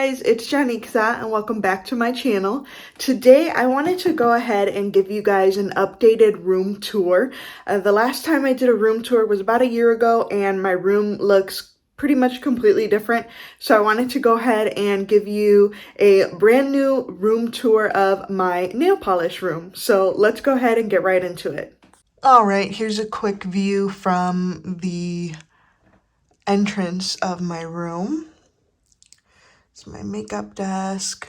guys, it's Janixa and welcome back to my channel. Today I wanted to go ahead and give you guys an updated room tour. The last time I did a room tour was about a year ago and my room looks pretty much completely different. So I wanted to go ahead and give you a brand new room tour of my nail polish room. So let's go ahead and get right into it. All right, here's a quick view from the entrance of my room. It's my makeup desk.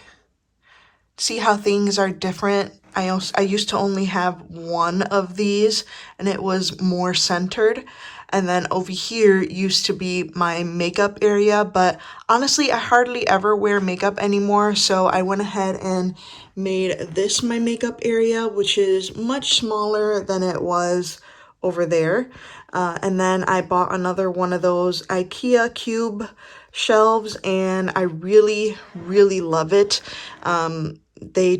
See how things are different? I used to only have one of these and it was more centered. And then over here used to be my makeup area, but honestly, I hardly ever wear makeup anymore. So I went ahead and made this my makeup area, which is much smaller than it was over there. And then I bought another one of those IKEA cube shelves and I really love it. They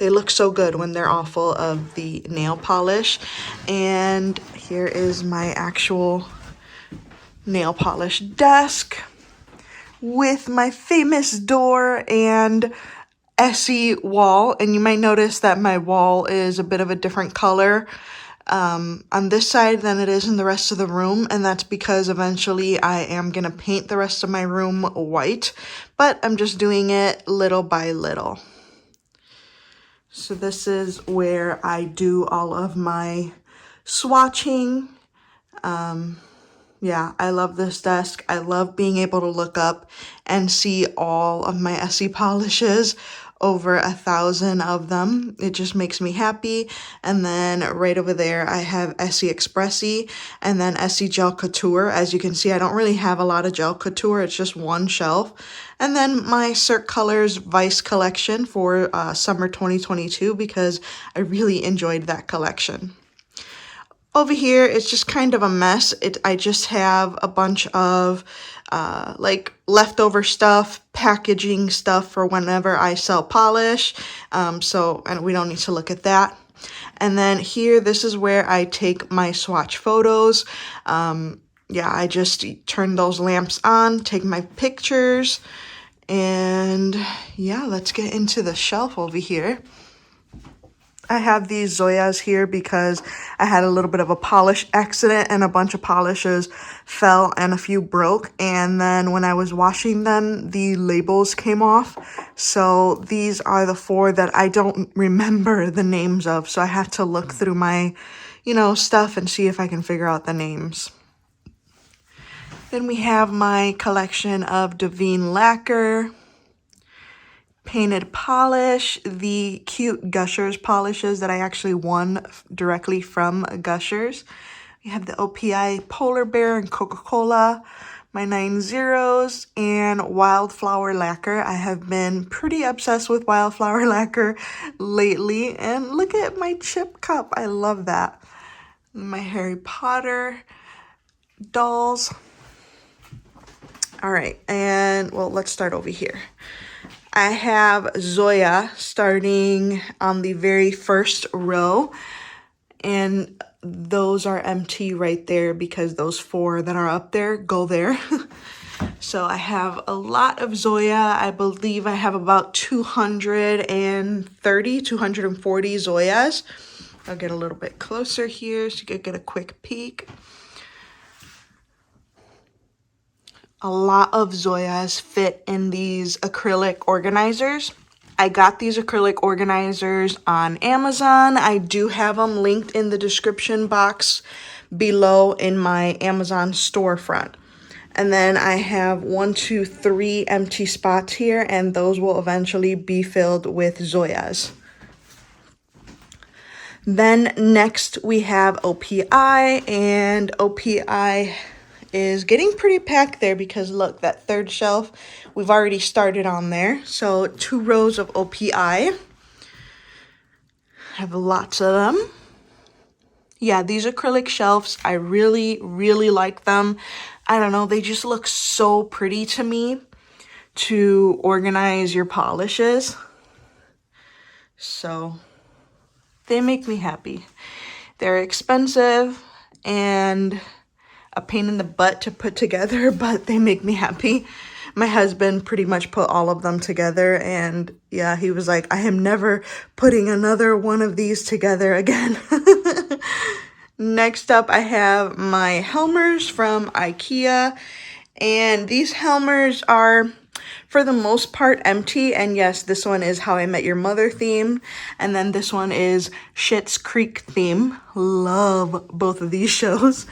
look so good when they're all full of the nail polish. And here is my actual nail polish desk with my famous door and Essie wall. And you might notice that my wall is a bit of a different color on this side than it is in the rest of the room, and that's because eventually I am gonna paint the rest of my room white, but I'm just doing it little by little. So this is where I do all of my swatching. Yeah, I love this desk. I love being able to look up and see all of my Essie polishes, over 1,000 of them. It just makes me happy. And then right over there, I have Essie Expressi and then Essie Gel Couture. As you can see, I don't really have a lot of Gel Couture. It's just one shelf. And then my Cirque Colors Vice collection for summer 2022 because I really enjoyed that collection. Over here, it's just kind of a mess. I just have a bunch of like leftover stuff, packaging stuff for whenever I sell polish. And we don't need to look at that. And then here, this is where I take my swatch photos. Yeah, I just turn those lamps on, take my pictures. And yeah, let's get into the shelf over here. I have these Zoyas here because I had a little bit of a polish accident and a bunch of polishes fell and a few broke. And then when I was washing them, the labels came off. So these are the 4 that I don't remember the names of. So I have to look through my, stuff and see if I can figure out the names. Then we have my collection of Divine Lacquer painted polish, the cute Gushers polishes that I actually won directly from Gushers. We have the OPI Polar Bear and Coca-Cola, my 9-0s, and Wildflower Lacquer. I have been pretty obsessed with Wildflower Lacquer lately, and look at my chip cup. I love that. My Harry Potter dolls. All right, and well, let's start over here. I have Zoya starting on the very first row, and those are empty right there because those 4 that are up there go there. So I have a lot of Zoya. I believe I have about 240 Zoyas. I'll get a little bit closer here so you can get a quick peek. A lot of Zoyas fit in these acrylic organizers. I got these acrylic organizers on Amazon. I do have them linked in the description box below in my Amazon storefront. And then I have 1, 2, 3 empty spots here, and those will eventually be filled with Zoyas. Then next we have OPI, and OPI is getting pretty packed there because look, that 3rd shelf, we've already started on there. So 2 rows of OPI. I have lots of them. Yeah, these acrylic shelves, I really like them. I don't know, they just look so pretty to me to organize your polishes. So they make me happy. They're expensive and a pain in the butt to put together, but they make me happy. my husband pretty much put all of them together, and yeah, he was like, I am never putting another one of these together again. Next up, I have my Helmers from IKEA, and these Helmers are for the most part empty, and yes, this one is How I Met Your Mother theme, and then this one is Schitt's Creek theme. Love both of these shows.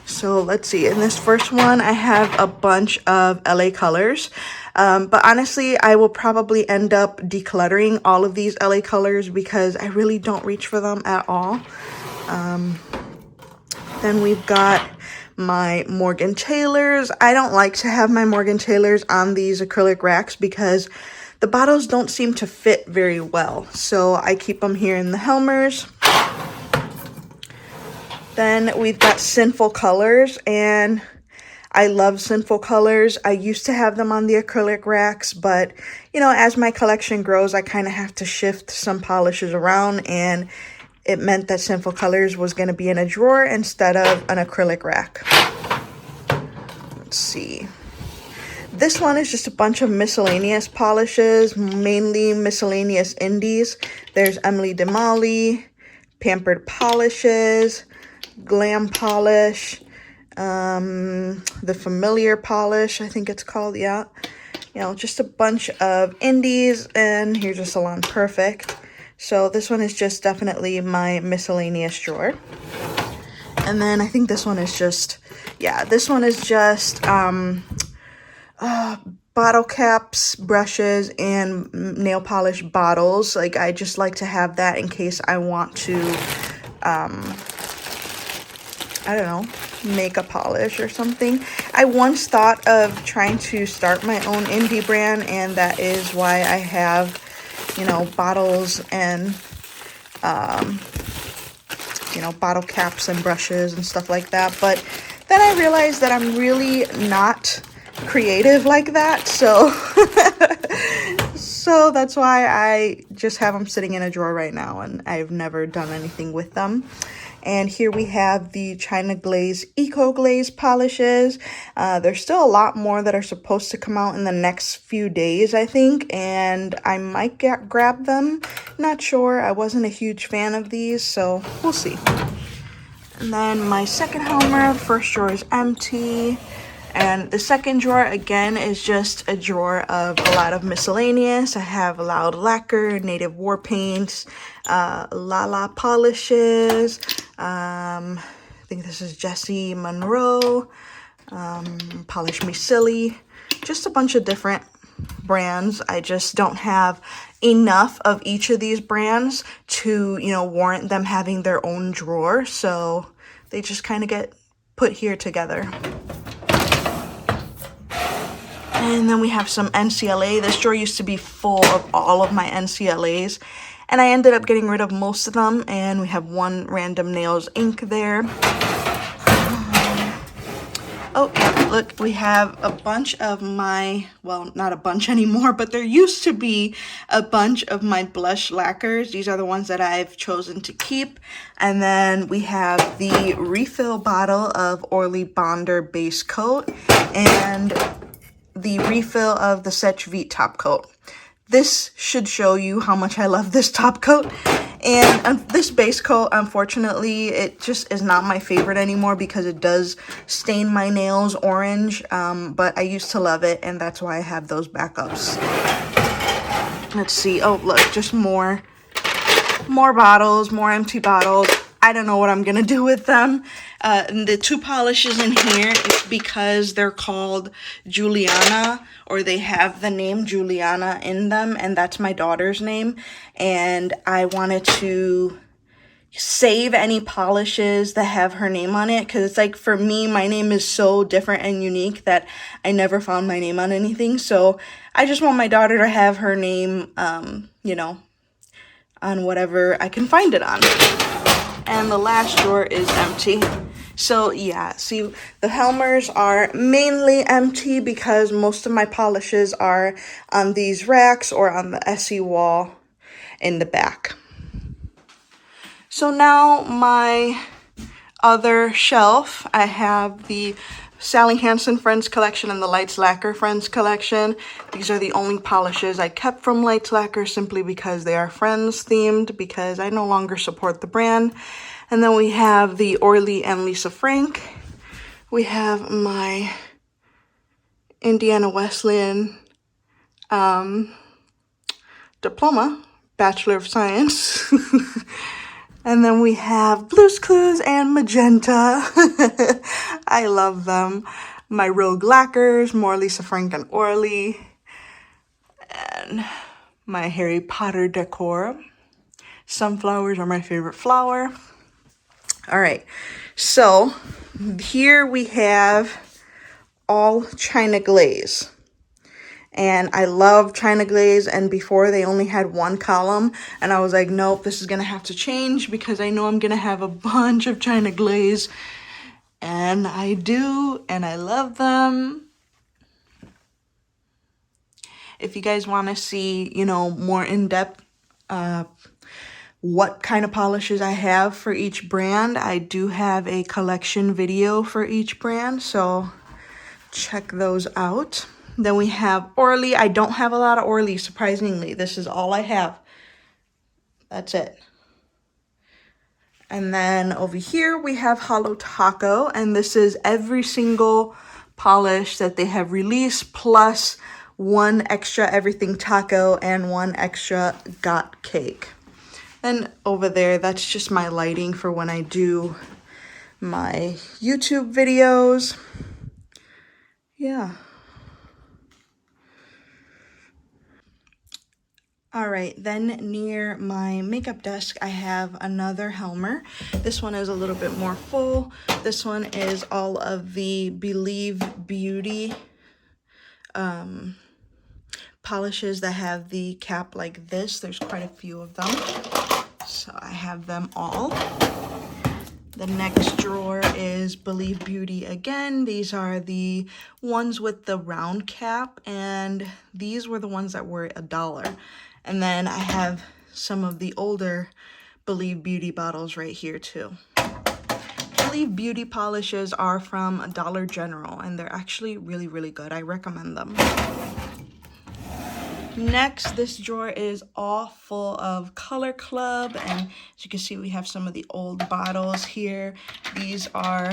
So let's see, in this first one, I have a bunch of LA colors, but honestly, I will probably end up decluttering all of these LA colors because I really don't reach for them at all. Then we've got my Morgan Taylors. I don't like to have my Morgan Taylors on these acrylic racks because the bottles don't seem to fit very well. So I keep them here in the Helmers. Then we've got Sinful Colors, and I love Sinful Colors. I used to have them on the acrylic racks, but you know, as my collection grows, I kind of have to shift some polishes around, and it meant that Sinful Colors was going to be in a drawer instead of an acrylic rack. Let's see. This one is just a bunch of miscellaneous polishes, mainly miscellaneous indies. There's Emily DeMolly, Pampered Polishes, Glam Polish, the Familiar Polish, I think it's called, yeah. You know, just a bunch of indies, and here's a Salon Perfect. So this one is just definitely my miscellaneous drawer. And then I think this one is just, yeah, this one is just bottle caps, brushes, and nail polish bottles. Like, I just like to have that in case I want to, I don't know, make a polish or something. I once thought of trying to start my own indie brand, and that is why I have, you know, bottles and, you know, bottle caps and brushes and stuff like that. But then I realized that I'm really not creative like that. So, so that's why I just have them sitting in a drawer right now, and I've never done anything with them. And here we have the China Glaze Eco Glaze polishes. There's still a lot more that are supposed to come out in the next few days, I think, and I might grab them. Not sure. I wasn't a huge fan of these, so we'll see. And then my second Helmer, first drawer is empty. And the second drawer, again, is just a drawer of a lot of miscellaneous. I have Loud Lacquer, Native War Paints, Lala Polishes. I think this is Jessie Monroe, Polish Me Silly. Just a bunch of different brands. I just don't have enough of each of these brands to, you know, warrant them having their own drawer. So they just kind of get put here together. And then we have some NCLA. This drawer used to be full of all of my NCLAs, and I ended up getting rid of most of them. And we have one Random Nails ink there. Oh, yeah, look, we have a bunch of my, well, not a bunch anymore, but there used to be a bunch of my blush lacquers. These are the ones that I've chosen to keep. And then we have the refill bottle of Orly Bonder base coat and the refill of the Setch Vite top coat. This should show you how much I love this top coat. And this base coat, unfortunately, it just is not my favorite anymore because it does stain my nails orange. But I used to love it, and that's why I have those backups. Let's see. Oh, look, just more bottles, more empty bottles. I don't know what I'm gonna do with them. The two polishes in here is because they're called Juliana, or they have the name Juliana in them, and that's my daughter's name. And I wanted to save any polishes that have her name on it, because it's like, for me, my name is so different and unique that I never found my name on anything. So I just want my daughter to have her name, you know, on whatever I can find it on. And the last drawer is empty. So yeah, see, the Helmers are mainly empty because most of my polishes are on these racks or on the Essie wall in the back. So now my other shelf, I have the Sally Hansen Friends collection and the Lights Lacquer Friends collection. These are the only polishes I kept from Lights Lacquer simply because they are Friends themed, because I no longer support the brand. And then we have the Orly and Lisa Frank. We have my Indiana Wesleyan diploma, Bachelor of Science. And then we have Blue's Clues and Magenta. I love them. My Rogue Lacquers, more Lisa Frank and Orly. And my Harry Potter decor. Sunflowers are my favorite flower. All right, so here we have all China Glaze. And I love China Glaze, and before they only had one column, and I was like, nope, this is gonna have to change because I know I'm gonna have a bunch of China Glaze, and I do, and I love them. If you guys want to see, you know, more in-depth what kind of polishes I have for each brand, I do have a collection video for each brand, so check those out. Then we have Orly. I don't have a lot of Orly, surprisingly. This is all I have. That's it. And then over here we have Hollow Taco, and this is every single polish that they have released, plus one extra Everything Taco and one extra Got Cake. And over there, that's just my lighting for when I do my YouTube videos. Yeah. All right, then near my makeup desk, I have another Helmer. This one is a little bit more full. This one is all of the Believe Beauty polishes that have the cap like this. There's quite a few of them, so I have them all. The next drawer is Believe Beauty again. These are the ones with the round cap, and these were the ones that were $1. And then I have some of the older Believe Beauty bottles right here too. Believe Beauty polishes are from Dollar General, and they're actually really, really good. I recommend them. Next, this drawer is all full of Color Club, and as you can see, we have some of the old bottles here. These are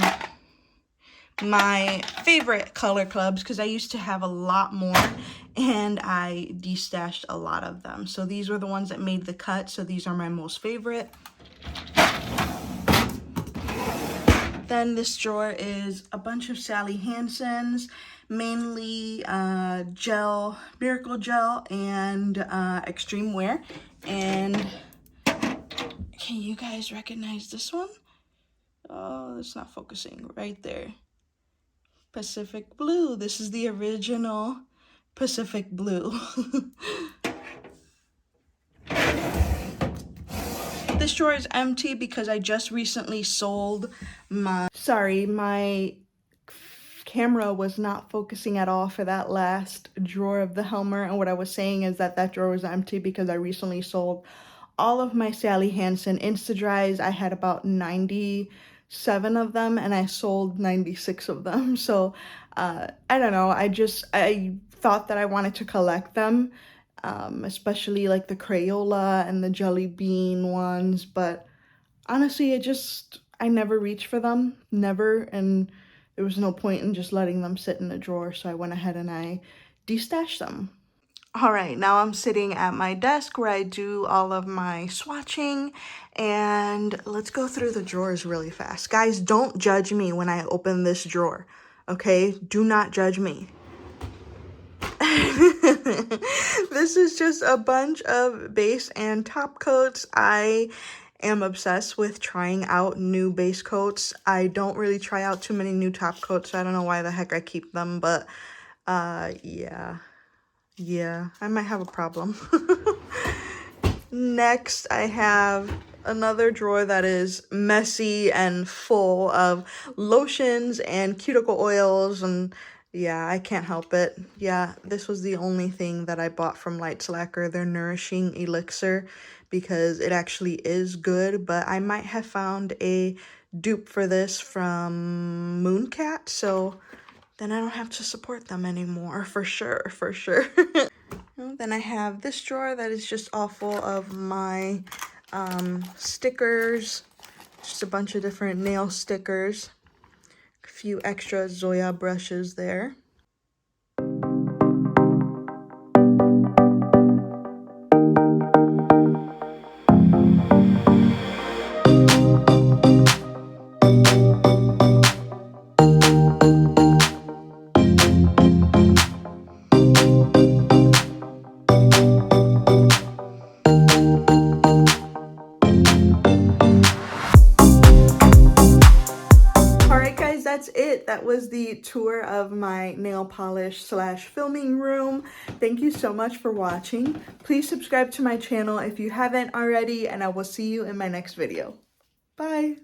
my favorite Color Clubs because I used to have a lot more, and I destashed a lot of them. So these were the ones that made the cut, so these are my most favorite. Then this drawer is a bunch of Sally Hansen's, mainly gel, Miracle Gel, and Extreme Wear. And can you guys recognize this one? Oh, it's not focusing right there. Pacific Blue. This is the original Pacific Blue. This drawer is empty because I just recently sold my... Sorry, my camera was not focusing at all for that last drawer of the Helmer, and what I was saying is that that drawer was empty because I recently sold all of my Sally Hansen Insta-Dries. I had about 97 of them, and I sold 96 of them. So I don't know, I thought that I wanted to collect them, especially like the Crayola and the Jelly Bean ones, but honestly, I never reached for them, never, and there was no point in just letting them sit in a drawer, so I went ahead and I destashed them. All right, now I'm sitting at my desk where I do all of my swatching, and let's go through the drawers really fast. Guys, don't judge me when I open this drawer, okay? Do not judge me. This is just a bunch of base and top coats. I am obsessed with trying out new base coats. I don't really try out too many new top coats, so I don't know why the heck I keep them, but yeah, I might have a problem. Next, I have another drawer that is messy and full of lotions and cuticle oils, and yeah, I can't help it. Yeah, this was the only thing that I bought from Lights Lacquer, their Nourishing Elixir, because it actually is good, but I might have found a dupe for this from Mooncat, so then I don't have to support them anymore, for sure, for sure. Then I have this drawer that is just all full of my stickers, just a bunch of different nail stickers, a few extra Zoya brushes there. That's it. That was the tour of my nail polish / filming room. Thank you so much for watching. Please subscribe to my channel if you haven't already, and I will see you in my next video. Bye.